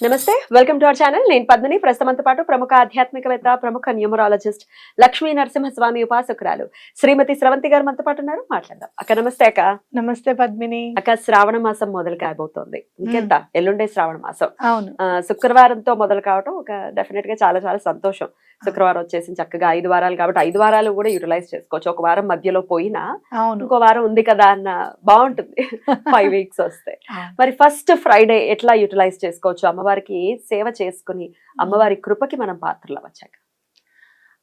నమస్తే, welcome to our channel. నేను పద్మిని. ప్రస్తుతంతో పాటు ప్రముఖ ఆధ్యాత్మికవేత్త, ప్రముఖ న్యూమరాలజిస్ట్, లక్ష్మీ నరసింహస్వామి ఉపాసకురాలు శ్రీమతి స్రవంతి గారు మనతో పాటు ఉన్నారు. మాట్లాడదాం. అక్క నమస్తే. అక్క నమస్తే పద్మిని. అక్క, శ్రావణ మాసం మొదలు కాబోతోంది. ఇంకెంత ఎల్లుండే శ్రావణ మాసం. అవును, శుక్రవారంతో మొదలు కావటం ఒక డెఫినెట్ గా చాలా చాలా సంతోషం. శుక్రవారం వచ్చేసి చక్కగా 5 వారాలు కాబట్టి 5 వారాలు కూడా యూటిలైజ్ చేసుకోవచ్చు. ఒక వారం మధ్యలో పోయినా ఇంకో వారం ఉంది కదా అన్న బాగుంటుంది. 5 వీక్స్ వస్తే మరి ఫస్ట్ ఫ్రైడే ఎట్లా యూటిలైజ్ చేసుకోవచ్చు? అమ్మవారికి సేవ చేసుకుని అమ్మవారి కృపకి మనం పాత్రలు వచ్చాక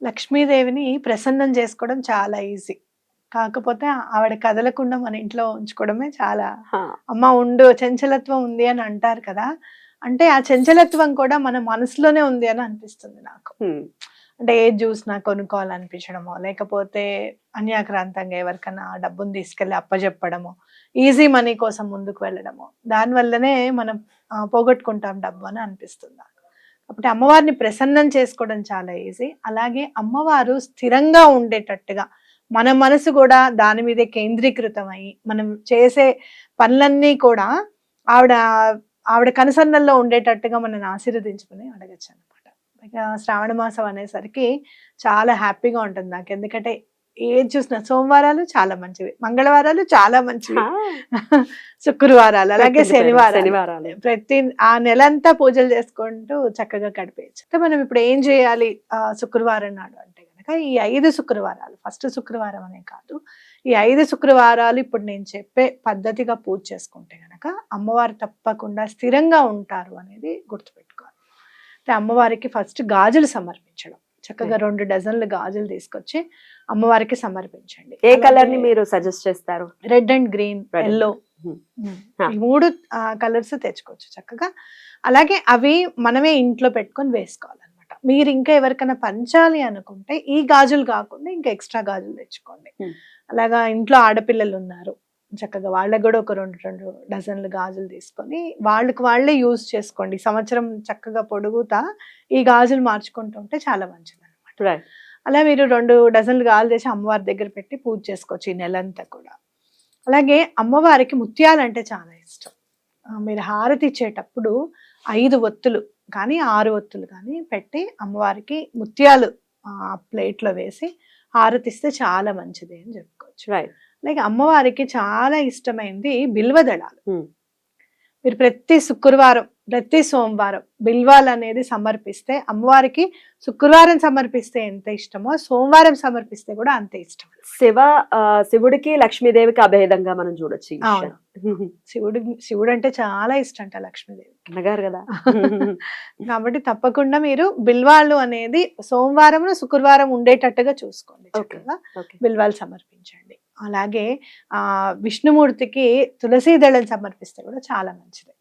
లక్ష్మీదేవిని ప్రసన్నం చేసుకోవడం చాలా ఈజీ. కాకపోతే ఆవిడ కదలకుండా మన ఇంట్లో ఉంచుకోవడమే చాలా. అమ్మ ఉండు, చంచలత్వం ఉంది అని అంటారు కదా, అంటే ఆ చంచలత్వం కూడా మన మనసులోనే ఉంది అని అనిపిస్తుంది నాకు. అంటే ఏ జ్యూస్ నాకు కొనుక్కోవాలనిపించడమో, లేకపోతే అన్యాక్రాంతంగా ఎవరికైనా డబ్బును తీసుకెళ్ళి అప్పచెప్పడమో, ఈజీ మనీ కోసం ముందుకు వెళ్ళడమో, దానివల్లనే మనం పోగొట్టుకుంటాం డబ్బు అని అనిపిస్తుంది నాకు. కాబట్టి అమ్మవారిని ప్రసన్నం చేసుకోవడం చాలా ఈజీ. అలాగే అమ్మవారు స్థిరంగా ఉండేటట్టుగా మన మనసు కూడా దాని మీదే కేంద్రీకృతం అయ్యి మనం చేసే పనులన్నీ కూడా ఆవిడ కనుసన్నల్లో ఉండేటట్టుగా మనల్ని ఆశీర్వదించుకుని అడగచ్చు అనమాట. శ్రావణ మాసం అనేసరికి చాలా హ్యాపీగా ఉంటుంది నాకు. ఎందుకంటే ఏది చూసినా సోమవారాలు చాలా మంచివి, మంగళవారాలు చాలా మంచివి, శుక్రవారాలు అలాగే శనివారాలు, ప్రతి ఆ నెలంతా పూజలు చేసుకుంటూ చక్కగా గడిపేయచ్చు. మనం ఇప్పుడు ఏం చేయాలి శుక్రవారం నాడు అంటే కనుక ఈ 5 శుక్రవారాలు, ఫస్ట్ శుక్రవారం అనే కాదు, ఈ 5 శుక్రవారాలు ఇప్పుడు నేను చెప్పే పద్ధతిగా పూజ చేసుకుంటే గనక అమ్మవారు తప్పకుండా స్థిరంగా ఉంటారు అనేది గుర్తుపెట్టుకోవాలి. అమ్మవారికి ఫస్ట్ గాజులు సమర్పించడం, చక్కగా 2 డజన్లు గాజులు తీసుకొచ్చి అమ్మవారికి సమర్పించండి. ఏ కలర్ ని మీరు సజెస్ట్ చేస్తారు? రెడ్ అండ్ గ్రీన్, ఎల్లో, ఈ 3 కలర్స్ తెచ్చుకోవచ్చు చక్కగా. అలాగే అవి మనమే ఇంట్లో పెట్టుకొని వేసుకోవాలన్నమాట. మీరు ఇంకా ఎవరికైనా పంచాలి అనుకుంటే ఈ గాజులు కాకుండా ఇంకా ఎక్స్ట్రా గాజులు తెచ్చుకోండి. అలాగా ఇంట్లో ఆడపిల్లలు ఉన్నారు, చక్కగా వాళ్ళకి కూడా ఒక 2 డజన్లు గాజులు తీసుకొని వాళ్ళే యూజ్ చేసుకోండి. సంవత్సరం చక్కగా పొడుగుతా ఈ గాజులు మార్చుకుంటూ ఉంటే చాలా మంచిది అనమాట. అలా మీరు 2 డజన్లు గాజులు చేసి అమ్మవారి దగ్గర పెట్టి పూజ చేసుకోవచ్చు ఈ నెలంతా కూడా. అలాగే అమ్మవారికి ముత్యాలు అంటే చాలా ఇష్టం. మీరు హారతి ఇచ్చేటప్పుడు 5 ఒత్తులు కానీ 6 ఒత్తులు కానీ పెట్టి అమ్మవారికి ముత్యాలు ప్లేట్లో వేసి హారతిస్తే చాలా మంచిది అని చెప్పుకోవచ్చు. అలాగే అమ్మవారికి చాలా ఇష్టమైంది బిల్వదళాలు. మీరు ప్రతి శుక్రవారం, ప్రతి సోమవారం బిల్వాలు అనేది సమర్పిస్తే అమ్మవారికి శుక్రవారం సమర్పిస్తే ఎంత ఇష్టమో సోమవారం సమర్పిస్తే కూడా అంతే ఇష్టం. శివుడికి లక్ష్మీదేవికి అభేదంగా మనం చూడొచ్చు. శివుడు అంటే చాలా ఇష్టం అంట లక్ష్మీదేవి అన్నగారు కదా. కాబట్టి తప్పకుండా మీరు బిల్వాలు అనేది సోమవారం శుక్రవారం ఉండేటట్టుగా చూసుకోండి. బిల్వాలు సమర్పించండి. అలాగే విష్ణుమూర్తికి తులసి దళం సమర్పిస్తే కూడా చాలా మంచిది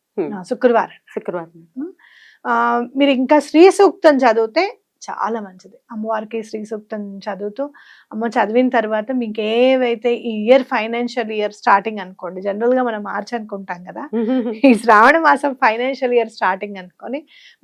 శుక్రవారం. మీరు ఇంకా శ్రీ సూక్తం చదివితే చాలా మంచిది. అమ్మవారికి శ్రీ సూక్తం చదువుతూ అమ్మ చదివిన తర్వాత మీకు ఏవైతే ఈ ఇయర్ ఫైనాన్షియల్ ఇయర్ స్టార్టింగ్ అనుకోండి, జనరల్ గా మనం మార్చి అనుకుంటాం కదా, ఈ శ్రావణ మాసం ఫైనాన్షియల్ ఇయర్ స్టార్టింగ్ అనుకొని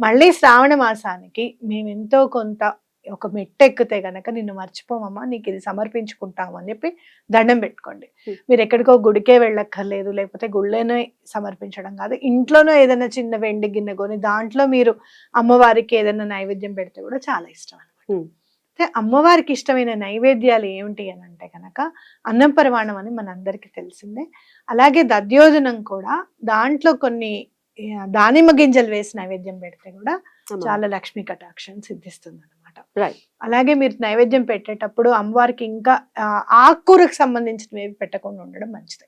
మళ్ళీ శ్రావణ మాసానికి మేము ఎంతో కొంత ఒక మెట్టు ఎక్కితే గనక నిన్ను మర్చిపోమమ్మా, నీకు ఇది సమర్పించుకుంటాము అని చెప్పి దండం పెట్టుకోండి. మీరు ఎక్కడికో గుడికే వెళ్ళక్కర్లేదు, లేకపోతే గుళ్ళేనో సమర్పించడం కాదు, ఇంట్లోనో ఏదైనా చిన్న వెండి గిన్నె కొని దాంట్లో మీరు అమ్మవారికి ఏదైనా నైవేద్యం పెడితే కూడా చాలా ఇష్టం అనమాట. అమ్మవారికి ఇష్టమైన నైవేద్యాలు ఏమిటి అని అంటే కనుక అన్నం పరమాణం అని మనందరికీ తెలిసిందే. అలాగే దధ్యోజనం కూడా, దాంట్లో కొన్ని దానిమ్మ గింజలు వేసి నైవేద్యం పెడితే కూడా చాలా లక్ష్మీ కటాక్షం సిద్ధిస్తుంది అనమాట. అలాగే మీరు నైవేద్యం పెట్టేటప్పుడు అమ్మవారికి ఇంకా ఆకుకూరకు సంబంధించినవి పెట్టకుండా ఉండడం మంచిది.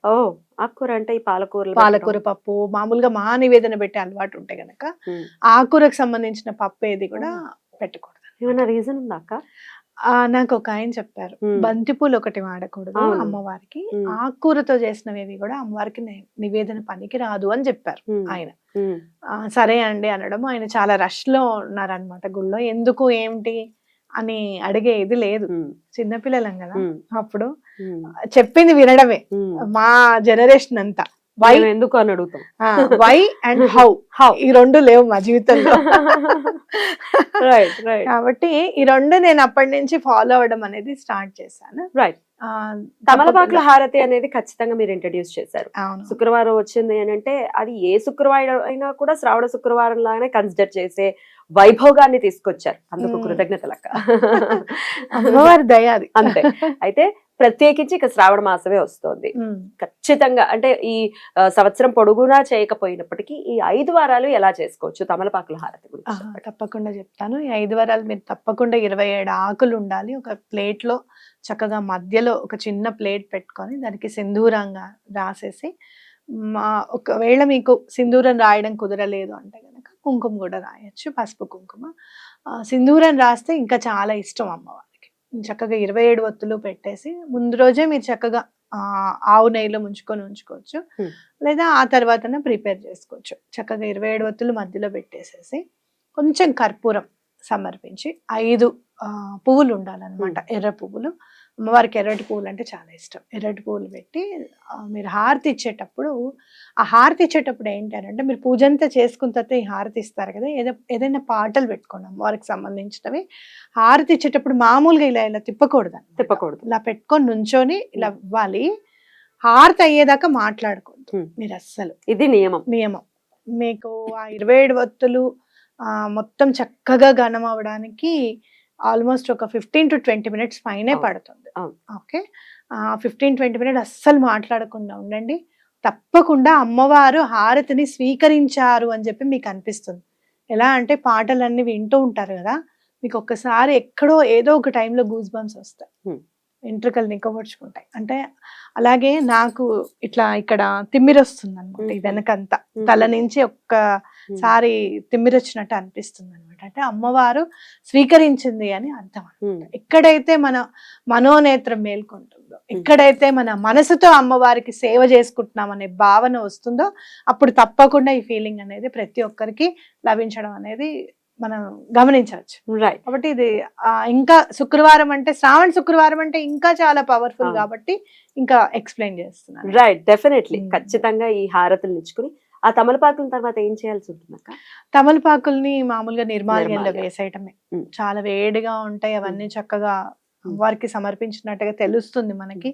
ఆకుకూర అంటే ఈ పాలకూర పప్పు మామూలుగా మా నివేదన పెట్టే అలవాటు ఉంటే గనక ఆకుకూరకు సంబంధించిన పప్పు ఏది కూడా పెట్టకూడదు. ఏమైనా రీజన్ ఉందా అక్క? నాకు ఒక ఆయన చెప్పారు, బంతిపూలు ఒకటి వాడకూడదు అమ్మవారికి, ఆకుకూరతో చేసినవి కూడా అమ్మవారికి నివేదన పనికి రాదు అని చెప్పారు ఆయన. సరే అండి అనడం, ఆయన చాలా రష్ లో ఉన్నారనమాట గుళ్ళో. ఎందుకు ఏమిటి అని అడిగే ఇది లేదు, చిన్నపిల్లలం కదా అప్పుడు, చెప్పింది వినడమే మా జనరేషన్ అంతా. వై ఎందుకు అని అడుగుతాం, వై అండ్ హౌ ఈ 2 లేవు మా జీవితంలో. కాబట్టి ఈ 2 నేను అప్పటి నుంచి ఫాలో అవడం అనేది స్టార్ట్ చేశాను. ఆ, తమలపాకుల తప్పకుండా. హారతి అనేది ఖచ్చితంగా మీరు ఇంట్రడ్యూస్ చేశారు. అవును. శుక్రవారం వచ్చింది అని అంటే అది ఏ శుక్రవారం అయినా కూడా శ్రావణ శుక్రవారం లాగానే కన్సిడర్ చేసే వైభోగాన్ని తీసుకొచ్చారు. అందుకు కృతజ్ఞతలక్క. అమ్మవారి దయ అది. అంతే. అయితే ప్రత్యేకించి ఇక శ్రావణ మాసమే వస్తోంది. ఖచ్చితంగా అంటే ఈ సంవత్సరం పొడుగునా చేయకపోయినప్పటికీ ఈ 5 వారాలు ఎలా చేసుకోవచ్చు తమలపాకుల హారతి గురించి చెప్పండి. తప్పకుండా చెప్తాను. ఈ 5 వారాలు మీరు తప్పకుండా 27 ఆకులు ఉండాలి. ఒక ప్లేట్ లో చక్కగా మధ్యలో ఒక చిన్న ప్లేట్ పెట్టుకొని దానికి సింధూరంగా రాసేసి, ఒకవేళ మీకు సింధూరం రాయడం కుదరలేదు అంటే గనక కుంకుమ కూడా రాయొచ్చు, పసుపు కుంకుమ. సింధూరం రాస్తే ఇంకా చాలా ఇష్టం అమ్మవారికి. చక్కగా 27 ఒత్తులు పెట్టేసి ముందు రోజే మీరు చక్కగా ఆవు నెయ్యిలో ముంచుకొని ఉంచుకోవచ్చు, లేదా ఆ తర్వాతనే ప్రిపేర్ చేసుకోవచ్చు. చక్కగా 27 ఒత్తులు మధ్యలో పెట్టేసేసి కొంచెం కర్పూరం సమర్పించి 5 పువ్వులు ఉండాలన్నమాట, ఎర్ర పువ్వులు. అమ్మవారికి ఎర్రటి పువ్వులు అంటే చాలా ఇష్టం. ఎర్రటి పువ్వులు పెట్టి మీరు హారతి ఇచ్చేటప్పుడు, ఆ హారతి ఇచ్చేటప్పుడు ఏంటంటే మీరు పూజ అంతా చేసుకున్న తర్వాత ఈ హారతి ఇస్తారు కదా, ఏదైనా పాటలు పెట్టుకోండి అమ్మవారికి సంబంధించినవి. హారతి ఇచ్చేటప్పుడు మామూలుగా ఇలా తిప్పకూడదు, ఇలా పెట్టుకొని నుంచొని ఇలా ఇవ్వాలి. హారతి అయ్యేదాకా మాట్లాడకూడదు మీరు అస్సలు. ఇది నియమం. మీకు ఆ 27 ఒత్తులు మొత్తం చక్కగా ఘనం అవడానికి ఆల్మోస్ట్ ఒక 15 to 20 minutes పైనే పడుతుంది. ఓకే, 15-20 minutes అస్సలు మాట్లాడకుండా ఉండండి. తప్పకుండా అమ్మవారు హారతిని స్వీకరించారు అని చెప్పి మీకు అనిపిస్తుంది. ఎలా అంటే పాటలన్నీ వింటూ ఉంటారు కదా, మీకు ఒక్కసారి ఎక్కడో ఏదో ఒక టైంలో గూస్ బంప్స్ వస్తాయి, వెంట్రుకలు నిక్కబొడుచుకుంటాయి. అంటే అలాగే నాకు ఇట్లా ఇక్కడ తిమ్మిరొస్తుంది అనమాట, ఈ వెనకంతా తల నుంచి ఒక్కసారి తిమ్మిరొచ్చినట్టు అనిపిస్తుంది అనమాట. అంటే అమ్మవారు స్వీకరించింది అని అర్థం అనమాట. ఎక్కడైతే మన మనోనేత్రం మేల్కొంటుందో, ఎక్కడైతే మన మనసుతో అమ్మవారికి సేవ చేసుకుంటున్నాం అనే భావన వస్తుందో, అప్పుడు తప్పకుండా ఈ ఫీలింగ్ అనేది ప్రతి ఒక్కరికి లభించడం అనేది మనం గమనించవచ్చు. రైట్. కాబట్టి ఇది ఇంకా శుక్రవారం అంటే, శ్రావణ శుక్రవారం అంటే ఇంకా చాలా పవర్ఫుల్ కాబట్టి ఇంకా ఎక్స్ప్లెయిన్ చేస్తున్నాను. Right, definitely. ఖచ్చితంగా ఈ హారతులు ఇచ్చుకుని ఆ తమలపాకుల తర్వాత ఏం చేయాల్సి ఉంటుంది అక్క? తమలపాకుల్ని మామూలుగా నిర్మాల్యంలో వేసేయటమే. చాలా వేడిగా ఉంటాయి అవన్నీ, చక్కగా వారికి సమర్పించినట్టుగా తెలుస్తుంది, మనకి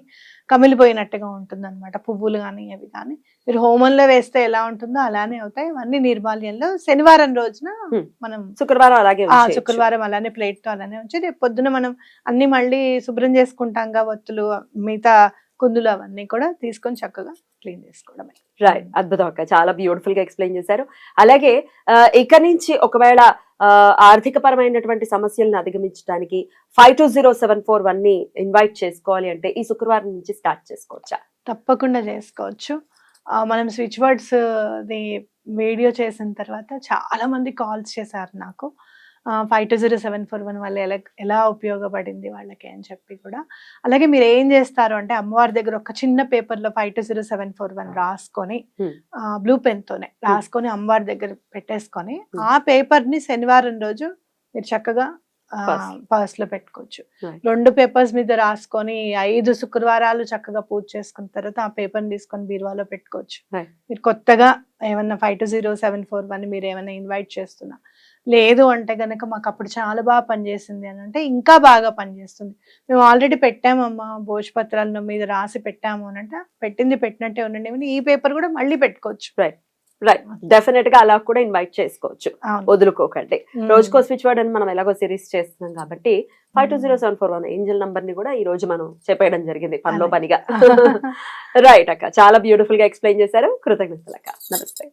కమిలిపోయినట్టుగా ఉంటుంది అనమాట. పువ్వులు కానీ అవి కానీ మీరు హోమంలో వేస్తే ఎలా ఉంటుందో అలానే అవుతాయి. అవన్నీ నిర్మాల్యంలో శనివారం రోజున మనం శుక్రవారం అలానే ప్లేట్ తో అలానే ఉంచి రేపు పొద్దున మనం అన్ని మళ్ళీ శుభ్రం చేసుకుంటాం గా, ఒత్తులు మిగతా కుందులు అవన్నీ కూడా తీసుకొని చక్కగా క్లీన్ చేసుకోవడమే. రైట్, అద్భుతం అక్క, చాలా బ్యూటిఫుల్ గా ఎక్స్ప్లెయిన్ చేశారు. అలాగే ఇక నుంచి ఒకవేళ ఆర్థిక పరమైనటువంటి సమస్యలను అధిగమించడానికి 520741 ని ఇన్వైట్ చేసుకోవాలి అంటే ఈ శుక్రవారం నుంచి స్టార్ట్ చేసుకోవచ్చా? తప్పకుండా చేసుకోవచ్చు. మనం స్విచ్ వర్డ్స్ వీడియో చేసిన తర్వాత చాలా మంది కాల్స్ చేశారు నాకు, 520741 వల్ల ఎలా ఉపయోగపడింది వాళ్ళకి అని చెప్పి కూడా. అలాగే మీరు ఏం చేస్తారు అంటే అమ్మవారి దగ్గర ఒక చిన్న పేపర్ లో 520741 రాసుకొని బ్లూ పెన్ తోనే రాసుకొని అమ్మవారి దగ్గర పెట్టేసుకొని ఆ పేపర్ ని శనివారం రోజు మీరు చక్కగా పర్స్ లో పెట్టుకోవచ్చు. 2 పేపర్స్ మీద రాసుకొని 5 శుక్రవారాలు చక్కగా పూజ చేసుకున్న తర్వాత ఆ పేపర్ ని తీసుకొని బీరువాలో పెట్టుకోవచ్చు. మీరు కొత్తగా ఏమన్నా 520741 మీరు ఏమైనా ఇన్వైట్ చేస్తున్నా లేదు అంటే గనక మాకు అప్పుడు చాలా బాగా పనిచేసింది అని అంటే ఇంకా బాగా పనిచేస్తుంది. మేము ఆల్రెడీ పెట్టామమ్మా, భోజపత్రాల మీద రాసి పెట్టాము అని అంటే పెట్టింది పెట్టినట్టే ఉండండి, ఈ పేపర్ కూడా మళ్ళీ పెట్టుకోవచ్చు. రైట్, డెఫినెట్ గా అలా కూడా ఇన్వైట్ చేసుకోవచ్చు, వదులుకోకండి. రోజుకో స్విచ్ వర్డ్ అని మనం ఎలాగో సిరీస్ చేస్తున్నాం కాబట్టి 520741 ఏంజల్ నంబర్ ని కూడా ఈ రోజు మనం చెప్పేయడం జరిగింది పనిలో పనిగా. రైట్ అక్క, చాలా బ్యూటిఫుల్ గా ఎక్స్ప్లెయిన్ చేశారు. కృతజ్ఞతలు అక్క. నమస్తే.